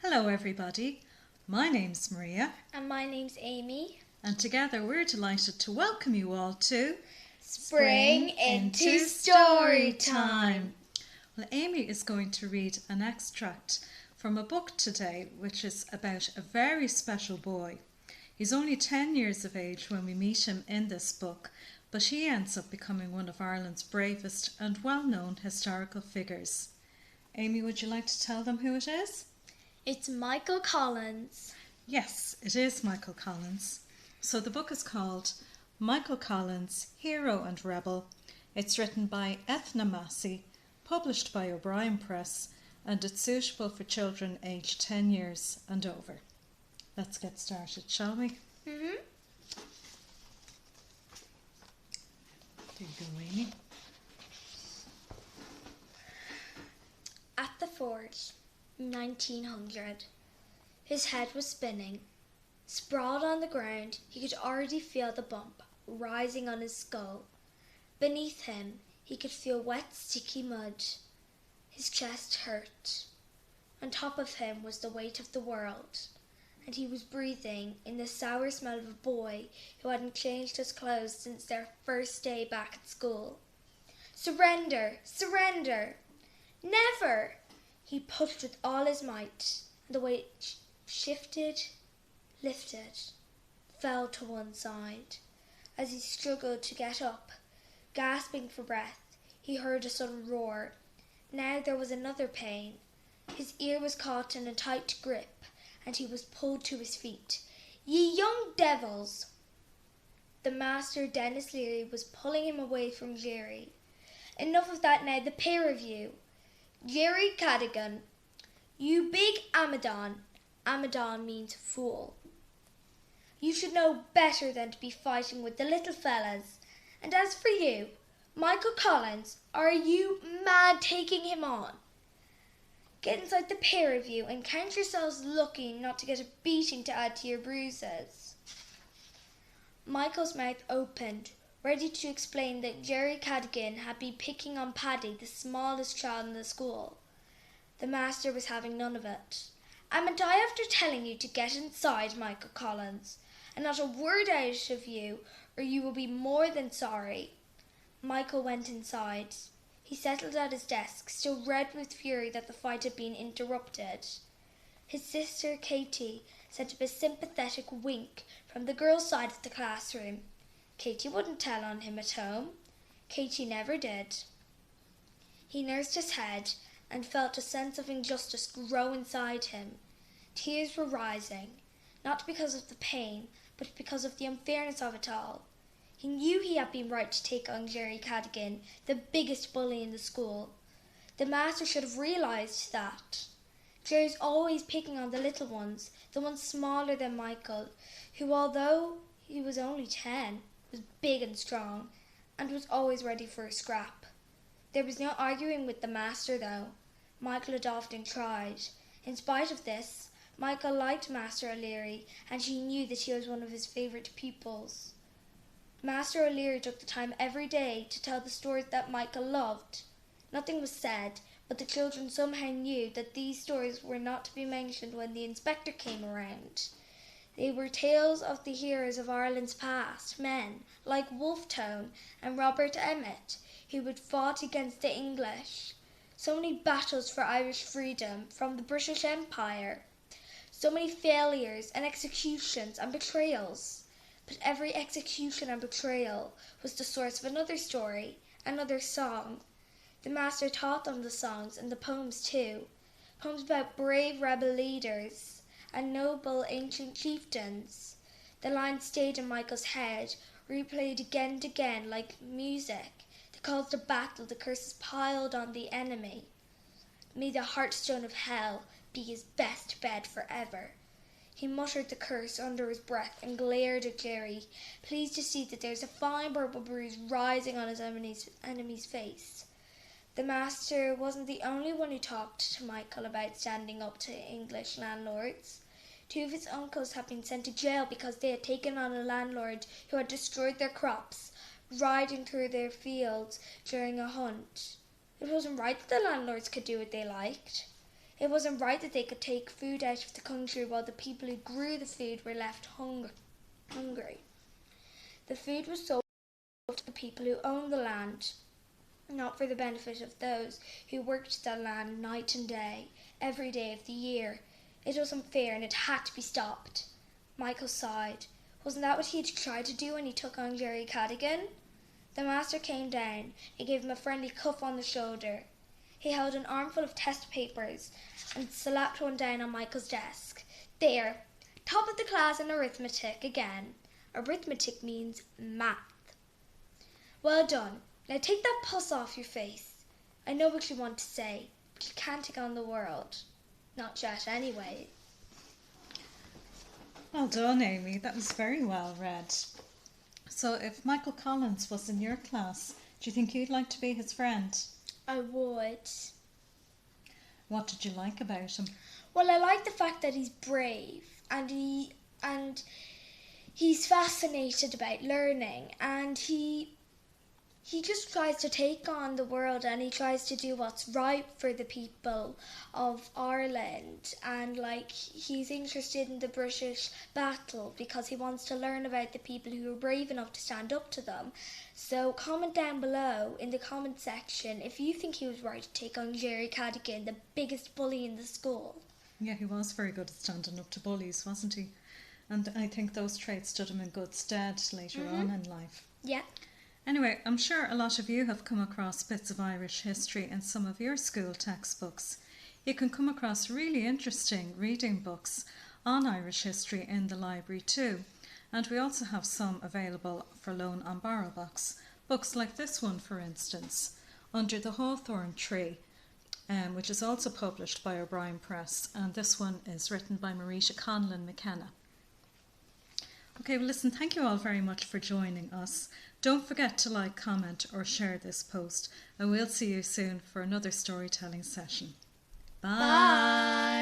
Hello everybody, my name's Maria And my name's Amy. and together we're delighted to welcome you all to Spring Into Storytime. Well, Amy is going to read an extract from a book today which is about a very special boy. He's only 10 years of age when we meet him in this book, but he ends up becoming one of Ireland's bravest and well-known historical figures. Amy, would you like to tell them who it is? It's Michael Collins. Yes, it is Michael Collins. So the book is called Michael Collins, Hero and Rebel. It's written by Eithne Massey, published by O'Brien Press, and it's suitable for children aged 10 years and over. Let's get started, shall we? Mm-hmm. There you go, Amy. At the forge, 1900. His head was spinning. Sprawled on the ground, he could already feel the bump rising on his skull. Beneath him, he could feel wet, sticky mud. His chest hurt. On top of him was the weight of the world, and he was breathing in the sour smell of a boy who hadn't changed his clothes since their first day back at school. Surrender! Surrender! Never! He pushed with all his might, and the weight shifted, lifted, fell to one side. As he struggled to get up, gasping for breath, he heard a sudden roar. Now there was another pain. His ear was caught in a tight grip, and he was pulled to his feet. "Ye young devils!" The master, Dennis Leary, was pulling him away from Jerry. "Enough of that now, the pair of you. Jerry Cadogan, you big Amadon." Amadon means fool. "You should know better than to be fighting with the little fellas. And as for you, Michael Collins, are you mad taking him on? Get inside, the pair of you, and count yourselves lucky not to get a beating to add to your bruises." Michael's mouth opened, ready to explain that Jerry Cadogan had been picking on Paddy, the smallest child in the school. The master was having none of it. "Amn't I after telling you to get inside, Michael Collins, and not a word out of you, or you will be more than sorry." Michael went inside. He settled at his desk, still red with fury that the fight had been interrupted. His sister Katie sent him a sympathetic wink from the girls' side of the classroom. Katie wouldn't tell on him at home. Katie never did. He nursed his head and felt a sense of injustice grow inside him. Tears were rising, not because of the pain, but because of the unfairness of it all. He knew he had been right to take on Jerry Cadogan, the biggest bully in the school. The master should have realised that. Jerry's always picking on the little ones, the ones smaller than Michael, who, although he was only 10, was big and strong, and was always ready for a scrap. There was no arguing with the master, though. Michael had often tried. In spite of this, Michael liked Master O'Leary, and he knew that he was one of his favourite pupils. Master O'Leary took the time every day to tell the stories that Michael loved. Nothing was said, but the children somehow knew that these stories were not to be mentioned when the inspector came around. They were tales of the heroes of Ireland's past, men like Wolfe Tone and Robert Emmet, who had fought against the English. So many battles for Irish freedom from the British Empire. So many failures and executions and betrayals. But every execution and betrayal was the source of another story, another song. The master taught them the songs and the poems too. Poems about brave rebel leaders and noble ancient chieftains. The lines stayed in Michael's head, replayed again and again like music. The calls to battle, the curses piled on the enemy. "May the heartstone of hell be his best bed forever." He muttered the curse under his breath and glared at Jerry, pleased to see that there was a fine purple bruise rising on his enemy's face. The master wasn't the only one who talked to Michael about standing up to English landlords. Two of his uncles had been sent to jail because they had taken on a landlord who had destroyed their crops, riding through their fields during a hunt. It wasn't right that the landlords could do what they liked. It wasn't right that they could take food out of the country while the people who grew the food were left hungry. The food was sold to the people who owned the land, not for the benefit of those who worked that land night and day, every day of the year. It wasn't fair and it had to be stopped. Michael sighed. Wasn't that what he had tried to do when he took on Jerry Cadigan? The master came down and gave him a friendly cuff on the shoulder. He held an armful of test papers and slapped one down on Michael's desk. There, top of the class in arithmetic again. Arithmetic means math. Well done. Now take that pus off your face. I know what you want to say, but you can't take on the world. Not yet, anyway. Well done, Amy. That was very well read. So if Michael Collins was in your class, do you think you'd like to be his friend? I would. What did you like about him? Well, I like the fact that he's brave and he's fascinated about learning, and he just tries to take on the world, and he tries to do what's right for the people of Ireland, and he's interested in the British battle because he wants to learn about the people who were brave enough to stand up to them. So comment down below in the comment section if you think he was right to take on Jerry Cadigan, the biggest bully in the school. Yeah, he was very good at standing up to bullies, wasn't he? And I think those traits stood him in good stead later on in life. Yeah. Anyway, I'm sure a lot of you have come across bits of Irish history in some of your school textbooks. You can come across really interesting reading books on Irish history in the library too. And we also have some available for loan on BorrowBox. Books like this one, for instance, Under the Hawthorn Tree, which is also published by O'Brien Press. And this one is written by Marisha Conlon McKenna. Okay, well listen, thank you all very much for joining us. Don't forget to like, comment or share this post, and we'll see you soon for another storytelling session. Bye!